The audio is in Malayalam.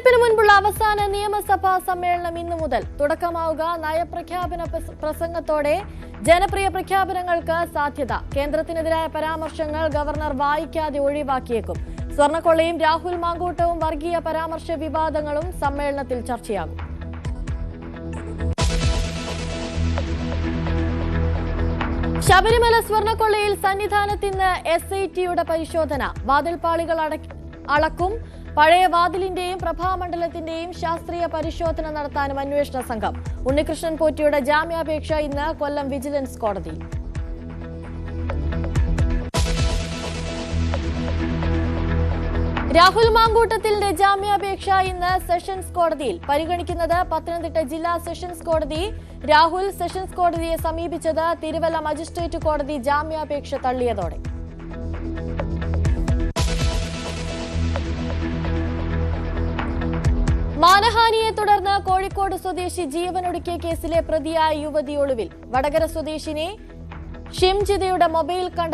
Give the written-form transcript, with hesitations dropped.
തെരഞ്ഞെടുപ്പിന് മുൻപുള്ള അവസാന നിയമസഭാ സമ്മേളനം ഇന്നു മുതൽ തുടക്കമാവുക. നയപ്രഖ്യാപന പ്രസംഗത്തോടെ ജനപ്രിയ പ്രഖ്യാപനങ്ങൾക്ക് സാധ്യത. കേന്ദ്രത്തിനെതിരായ പരാമർശങ്ങൾ ഗവർണർ വായിക്കാതെ ഒഴിവാക്കിയേക്കും. സ്വർണ്ണക്കൊള്ളയും രാഹുൽ മാങ്കൂട്ടവും വർഗീയ പരാമർശ വിവാദങ്ങളും സമ്മേളനത്തിൽ ചർച്ചയാകും. ശബരിമല സ്വർണ്ണക്കൊള്ളയിൽ സന്നിധാനത്തിന് SIT-യുടെ പരിശോധന. വാതിൽപ്പാളികൾ അളക്കും. പഴയ വാതിലിന്റെയും പ്രഭാമണ്ഡലത്തിന്റെയും ശാസ്ത്രീയ പരിശോധന നടത്താനും അന്വേഷണ സംഘം. ഉണ്ണികൃഷ്ണൻ പോറ്റിയുടെ ജാമ്യാപേക്ഷ ഇന്ന് കൊല്ലം വിജിലൻസ് കോടതിയിൽ. രാഹുൽ മാങ്കൂട്ടത്തിന്റെ ജാമ്യാപേക്ഷ ഇന്ന് സെഷൻസ് കോടതിയിൽ പരിഗണിക്കുന്നത്. പത്തനംതിട്ട ജില്ലാ സെഷൻസ് കോടതി. രാഹുൽ സെഷൻസ് കോടതിയെ സമീപിച്ചത് തിരുവല്ല മജിസ്ട്രേറ്റ് കോടതി ജാമ്യാപേക്ഷ തള്ളിയതോടെ. മാനഹാനിയെ തുടർന്ന് കോഴിക്കോട് സ്വദേശി ജീവനൊടുക്കിയ കേസിലെ പ്രതിയായ യുവതി ഒളിവിൽ. വടകര സ്വദേശിനി ഷിംജിതയുടെ മൊബൈൽ കണ്ട